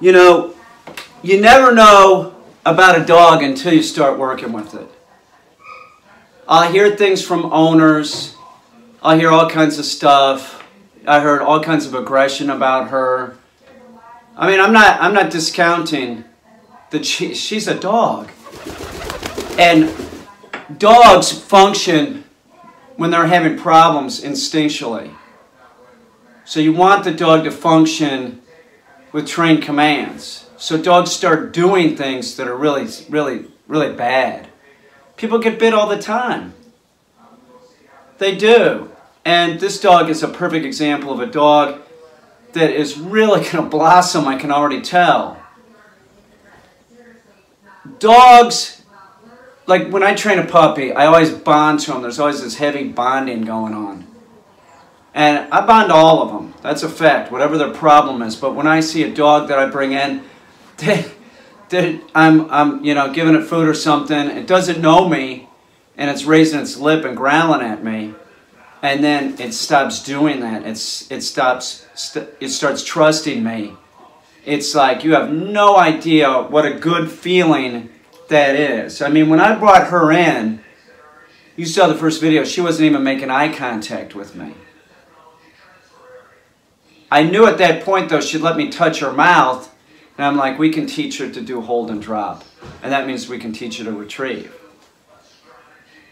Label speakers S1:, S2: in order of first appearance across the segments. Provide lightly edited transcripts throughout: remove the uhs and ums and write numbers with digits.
S1: You know, you never know about a dog until you start working with it. I hear things from owners. I hear all kinds of stuff. I heard all kinds of aggression about her. I mean, I'm not discounting that she's a dog. And dogs function when they're having problems instinctually. So you want the dog to function with trained commands. So dogs start doing things that are really, really, really bad. People get bit all the time. They do. And this dog is a perfect example of a dog that is really going to blossom, I can already tell. Dogs, like when I train a puppy, I always bond to them. There's always this heavy bonding going on. And I bond to all of them. That's a fact, whatever their problem is. But when I see a dog that I bring in, I'm you know, giving it food or something, it doesn't know me, and it's raising its lip and growling at me, and then it stops doing that. It starts trusting me. It's like you have no idea what a good feeling that is. I mean, when I brought her in, you saw the first video, she wasn't even making eye contact with me. I knew at that point, though, she'd let me touch her mouth, and I'm like, we can teach her to do hold and drop. And that means we can teach her to retrieve.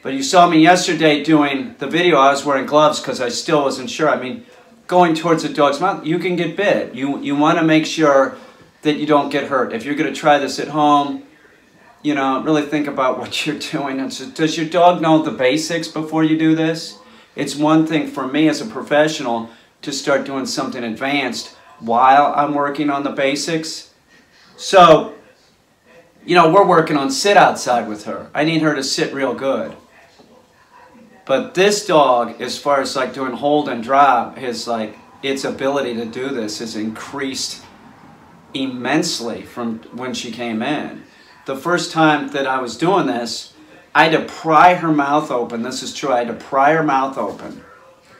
S1: But you saw me yesterday doing the video. I was wearing gloves because I still wasn't sure. I mean, going towards a dog's mouth, you can get bit. You want to make sure that you don't get hurt. If you're going to try this at home, you know, really think about what you're doing. And so, does your dog know the basics before you do this? It's one thing for me as a professional to start doing something advanced while I'm working on the basics. So, you know, we're working on sit outside with her. I need her to sit real good. But this dog, as far as like doing hold and drop, is like its ability to do this has increased immensely from when she came in. The first time that I was doing this, I had to pry her mouth open. This is true. I had to pry her mouth open.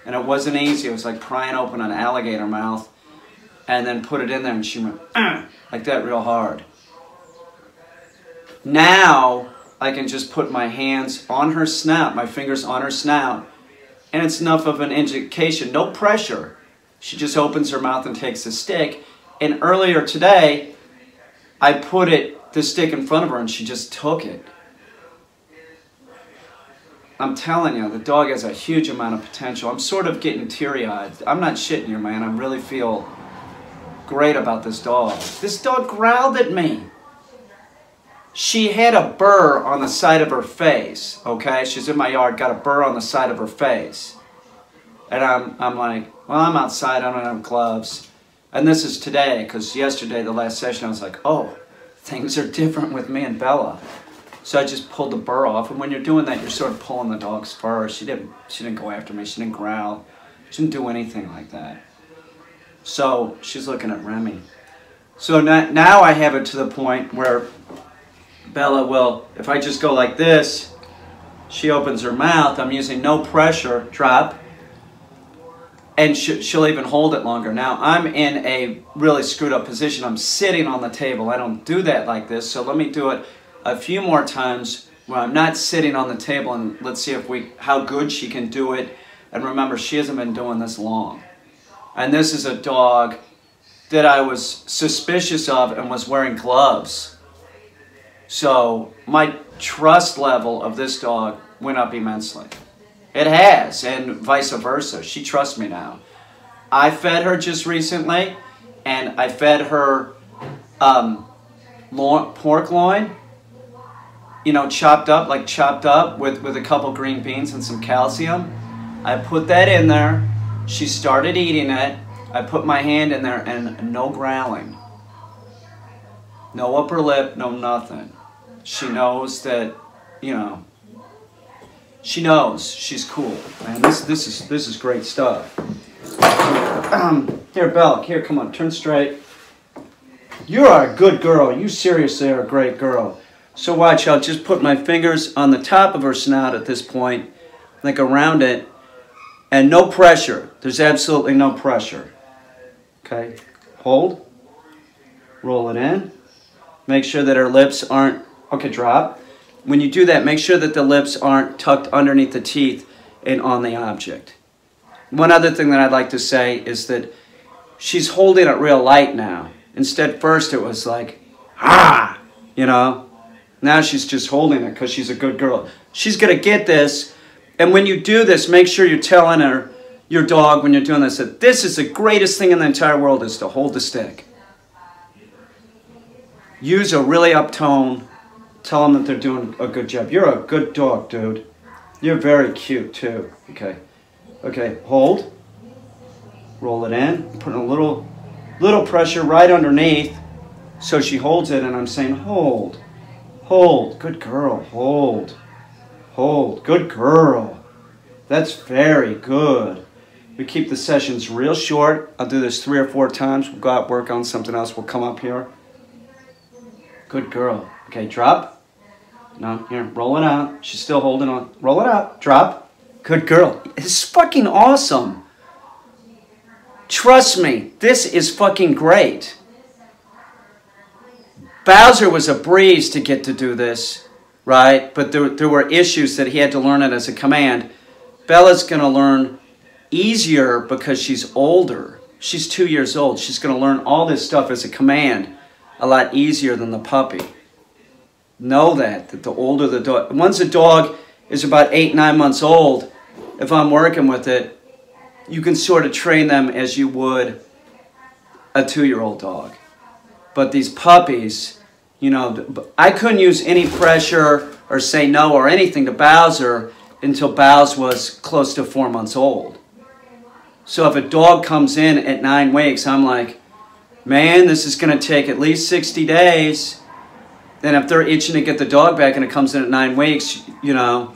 S1: And it wasn't easy. It was like prying open an alligator mouth and then put it in there, and she went like that real hard. Now I can just put my hands on her snout, my fingers on her snout, and it's enough of an indication, no pressure. She just opens her mouth and takes the stick. And earlier today, I put the stick in front of her, and she just took it. I'm telling you, the dog has a huge amount of potential. I'm sort of getting teary-eyed. I'm not shitting you, man. I really feel great about this dog. This dog growled at me. She had a burr on the side of her face, okay? She's in my yard, got a burr on the side of her face. And I'm like, well, I'm outside, I don't have gloves. And this is today, because yesterday, the last session, I was like, oh, things are different with me and Bella. So I just pulled the burr off, and when you're doing that, you're sort of pulling the dog's fur. She didn't go after me, she didn't growl, she didn't do anything like that. So she's looking at Remy. So now I have it to the point where Bella will, if I just go like this, she opens her mouth, I'm using no pressure, drop, and she'll even hold it longer. Now I'm in a really screwed up position. I'm sitting on the table. I don't do that like this, so let me do it a few more times where I'm not sitting on the table, and let's see how good she can do it. And remember, she hasn't been doing this long. And this is a dog that I was suspicious of and was wearing gloves. So my trust level of this dog went up immensely. It has, and vice versa. She trusts me now. I fed her just recently, and I fed her pork loin, you know, chopped up with a couple green beans and some calcium. I put that in there. She started eating it. I put my hand in there, and no growling. No upper lip, no nothing. She knows that, you know, she knows she's cool. Man, this is great stuff. Here, Bella, here, come on, turn straight. You are a good girl. You seriously are a great girl. So watch, I'll just put my fingers on the top of her snout at this point, like around it, and no pressure. There's absolutely no pressure. Okay, hold. Roll it in. Make sure that her lips aren't, okay, drop. When you do that, make sure that the lips aren't tucked underneath the teeth and on the object. One other thing that I'd like to say is that she's holding it real light now. Instead, first it was like, ah, you know. Now she's just holding it because she's a good girl. She's going to get this. And when you do this, make sure you're telling her, your dog, when you're doing this, that this is the greatest thing in the entire world is to hold the stick. Use a really up tone. Tell them that they're doing a good job. You're a good dog, dude. You're very cute, too. Okay. Okay, hold. Roll it in. Putting a little pressure right underneath so she holds it, and I'm saying, hold. Hold. Good girl. Hold. Hold. Good girl. That's very good. We keep the sessions real short. I'll do this 3 or 4 times. We'll go out, work on something else. We'll come up here. Good girl. Okay, drop. No, here, roll it out. She's still holding on. Roll it out. Drop. Good girl. It's fucking awesome. Trust me, this is fucking great. Bowser was a breeze to get to do this, right? But there were issues that he had to learn it as a command. Bella's going to learn easier because she's older. She's 2 years old. She's going to learn all this stuff as a command a lot easier than the puppy. Know that the older the dog, once a dog is about 8, 9 months old, if I'm working with it, you can sort of train them as you would a 2-year-old dog. But these puppies, you know, I couldn't use any pressure or say no or anything to Bowser until Bowser was close to 4 months old. So if a dog comes in at 9 weeks, I'm like, man, this is going to take at least 60 days. Then if they're itching to get the dog back and it comes in at 9 weeks, you know,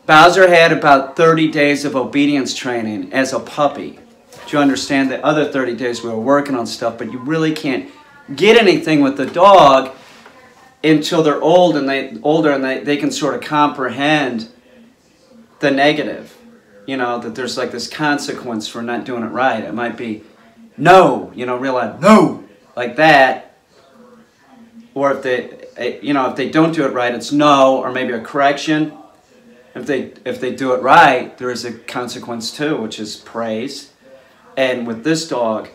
S1: Bowser had about 30 days of obedience training as a puppy. Do you understand? The other 30 days we were working on stuff, but you really can't get anything with the dog until they're older and they can sort of comprehend the negative. You know, that there's like this consequence for not doing it right. It might be no, you know, real loud, no, like that. Or if they, you know, if they don't do it right, it's no, or maybe a correction. If they do it right, there is a consequence too, which is praise. And with this dog,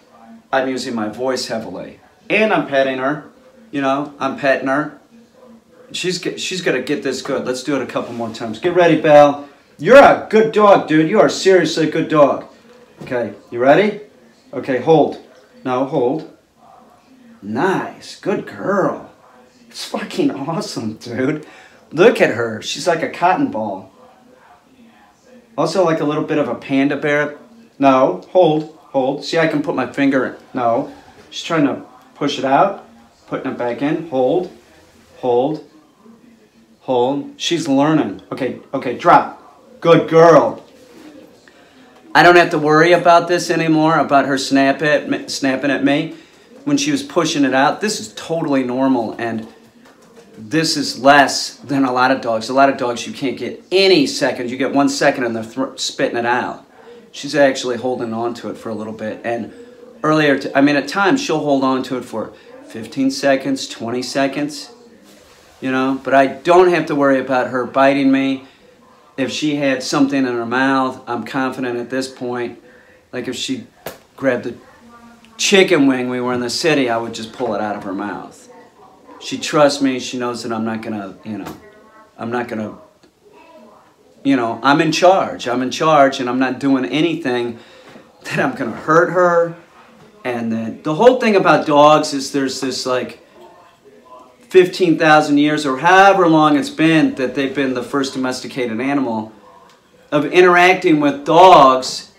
S1: I'm using my voice heavily. And I'm petting her, you know, I'm petting her. She's going to get this good. Let's do it a couple more times. Get ready, Belle. You're a good dog, dude. You are seriously a good dog. Okay, you ready? Okay, hold. No, hold. Nice. Good girl. It's fucking awesome, dude. Look at her. She's like a cotton ball. Also like a little bit of a panda bear. No, hold, hold. See, I can put my finger in. No. She's trying to push it out. Putting it back in. Hold, hold, hold. She's learning. Okay, okay, drop. Good girl. I don't have to worry about this anymore, about her snapping at me when she was pushing it out. This is totally normal, and this is less than a lot of dogs. A lot of dogs, you can't get any seconds. You get 1 second and they're spitting it out. She's actually holding on to it for a little bit. And earlier, I mean, at times, she'll hold on to it for 15 seconds, 20 seconds, you know. But I don't have to worry about her biting me. If she had something in her mouth, I'm confident at this point, like if she grabbed a chicken wing, we were in the city, I would just pull it out of her mouth. She trusts me. She knows that I'm not going to, you know, I'm not going to, you know, I'm in charge. I'm in charge, and I'm not doing anything that I'm going to hurt her. And then the whole thing about dogs is there's this, like, 15,000 years or however long it's been that they've been the first domesticated animal of interacting with dogs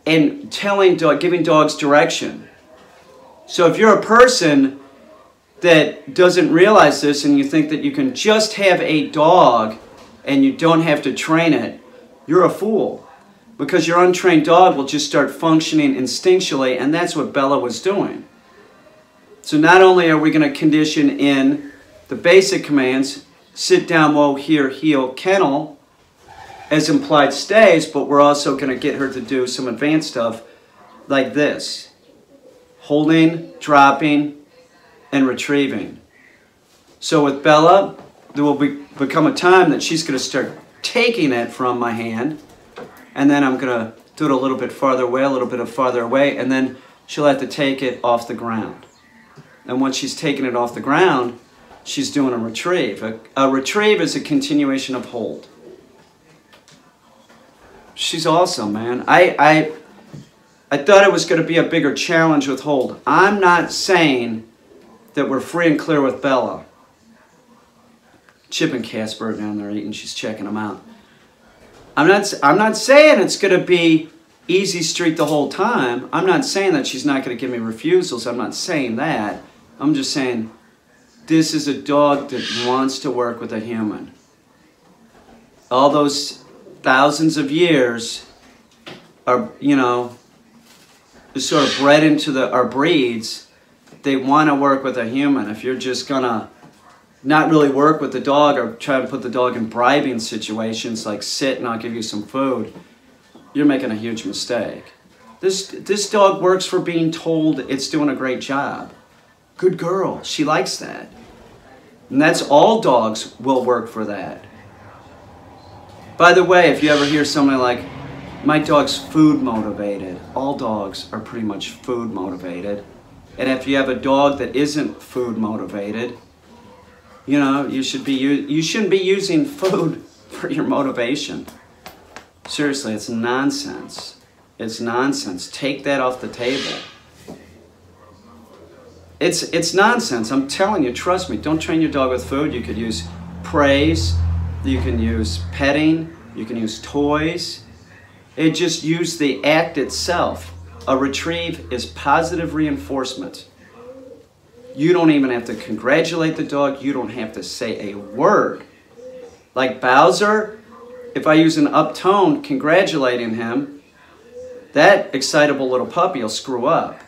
S1: and giving dogs direction. So if you're a person that doesn't realize this and you think that you can just have a dog and you don't have to train it, you're a fool. Because your untrained dog will just start functioning instinctually, and that's what Bella was doing. So not only are we going to condition in the basic commands, sit down, whoa, here, heel, kennel, as implied stays, but we're also going to get her to do some advanced stuff like this. holding, dropping, and retrieving. So with Bella, there will become a time that she's going to start taking it from my hand, and then I'm going to do it a little bit farther away, a little bit farther away, and then she'll have to take it off the ground. And once she's taken it off the ground, she's doing a retrieve. A retrieve is a continuation of hold. She's awesome, man. I thought it was going to be a bigger challenge with hold. I'm not saying that we're free and clear with Bella. Chip and Casper are down there eating. She's checking them out. I'm not saying it's going to be easy street the whole time. I'm not saying that she's not going to give me refusals. I'm not saying that. I'm just saying this is a dog that wants to work with a human. All those thousands of years are, you know, sort of bred into our breeds. They want to work with a human. If you're just going to not really work with the dog or try to put the dog in bribing situations like sit and I'll give you some food, you're making a huge mistake. This dog works for being told it's doing a great job. Good girl. She likes that. And that's all dogs will work for that. By the way, if you ever hear somebody like, my dog's food motivated, all dogs are pretty much food motivated. And if you have a dog that isn't food motivated, you know, you shouldn't be using food for your motivation. Seriously, it's nonsense. It's nonsense. Take that off the table. It's nonsense. I'm telling you, trust me. Don't train your dog with food. You could use praise. You can use petting. You can use toys. Just use the act itself. A retrieve is positive reinforcement. You don't even have to congratulate the dog. You don't have to say a word. Like Bowser, if I use an up tone congratulating him, that excitable little puppy will screw up.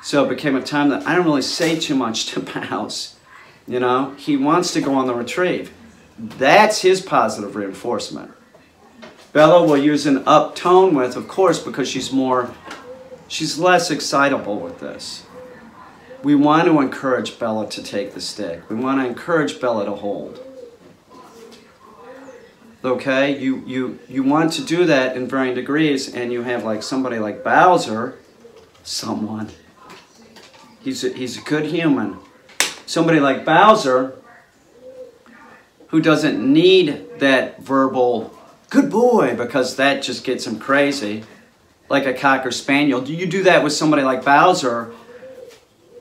S1: So it became a time that I don't really say too much to Bows. You know, he wants to go on the retrieve. That's his positive reinforcement. Bella will use an up tone with, of course, because she's less excitable with this. We want to encourage Bella to take the stick. We want to encourage Bella to hold. Okay, you want to do that in varying degrees, and you have like somebody like Bowser, he's a good human. Somebody like Bowser who doesn't need that verbal good boy, because that just gets him crazy. Like a Cocker Spaniel. You do that with somebody like Bowser,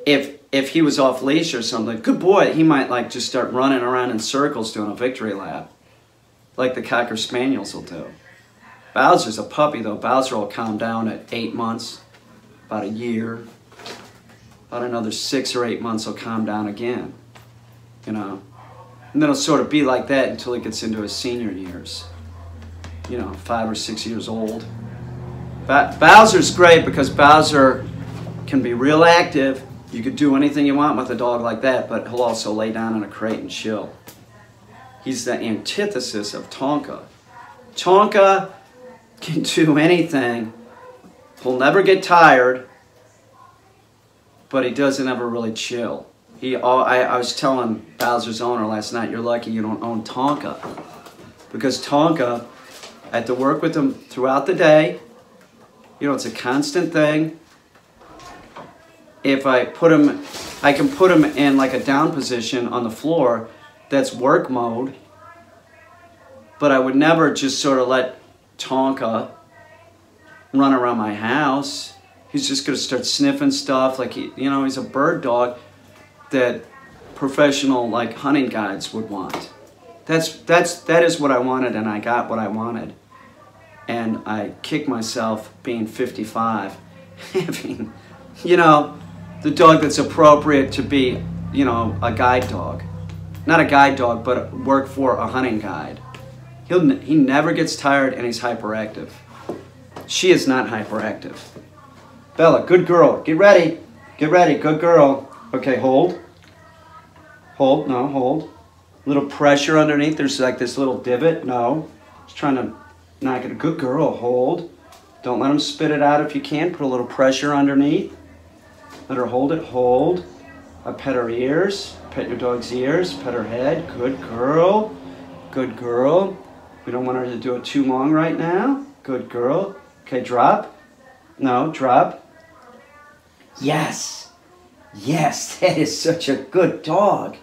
S1: if he was off leash or something, good boy, he might like just start running around in circles doing a victory lap. Like the Cocker Spaniels will do. Bowser's a puppy though. Bowser will calm down at 8 months, about a year. About another 6 or 8 months he'll calm down again. You know. And then it'll sort of be like that until he gets into his senior years. You know, 5 or 6 years old. Bowser's great because Bowser can be real active. You could do anything you want with a dog like that, but he'll also lay down in a crate and chill. He's the antithesis of Tonka. Tonka can do anything. He'll never get tired, but he doesn't ever really chill. I was telling Bowser's owner last night, you're lucky you don't own Tonka. Because Tonka, I had to work with him throughout the day. You know, it's a constant thing. If I put him, I can put him in like a down position on the floor. That's work mode. But I would never just sort of let Tonka run around my house. He's just going to start sniffing stuff. Like, he's a bird dog that professional like hunting guides would want. That is what I wanted, and I got what I wanted. And I kick myself being 55, having, the dog that's appropriate to be, a guide dog. Not a guide dog, but work for a hunting guide. He never gets tired, and he's hyperactive. She is not hyperactive. Bella, good girl. Get ready. Get ready. Good girl. Okay, hold. Hold. No, hold. Little pressure underneath. There's like this little divot. No. Just trying to knock it. Good girl. Hold. Don't let him spit it out if you can. Put a little pressure underneath. Let her hold it. Hold. Pet her ears. Pet your dog's ears. Pet her head. Good girl. Good girl. We don't want her to do it too long right now. Good girl. Okay, drop. No, drop. Yes. Yes, that is such a good dog.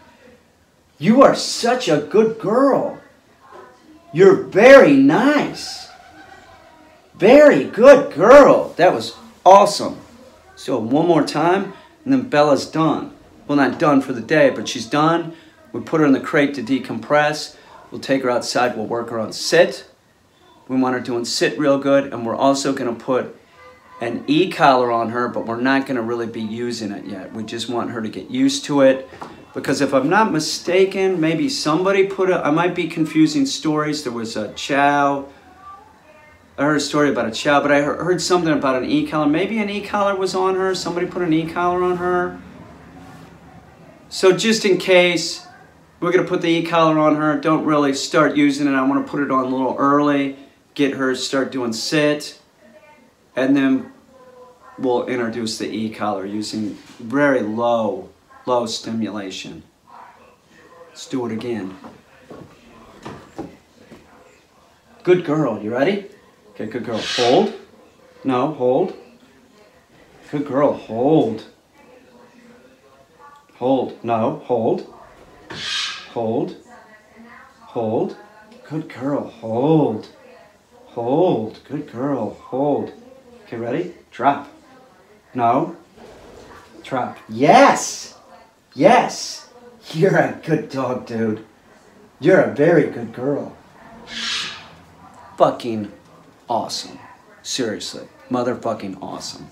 S1: You are such a good girl. You're very nice. Very good girl. That was awesome. So one more time, and then Bella's done. Well, not done for the day, but she's done. We put her in the crate to decompress. We'll take her outside. We'll work her on sit. We want her doing sit real good, and we're also going to put an e-collar on her, but we're not going to really be using it yet. We just want her to get used to it. Because if I'm not mistaken, maybe somebody put I might be confusing stories. There was a chow. I heard a story about a chow, but I heard something about an e-collar. Maybe an e-collar was on her. Somebody put an e-collar on her. So just in case, we're going to put the e-collar on her. Don't really start using it. I want to put it on a little early. Get her start doing sit. And then we'll introduce the e-collar using very low stimulation. Let's do it again. Good girl. You ready? Okay, good girl. Hold. No, hold. Good girl. Hold. Hold. No, hold. Hold. Hold. Good girl. Hold. Hold. Good girl. Hold. Okay, ready? Drop. No. Drop. Yes! Yes! You're a good dog, dude. You're a very good girl. Fucking awesome. Seriously. Motherfucking awesome.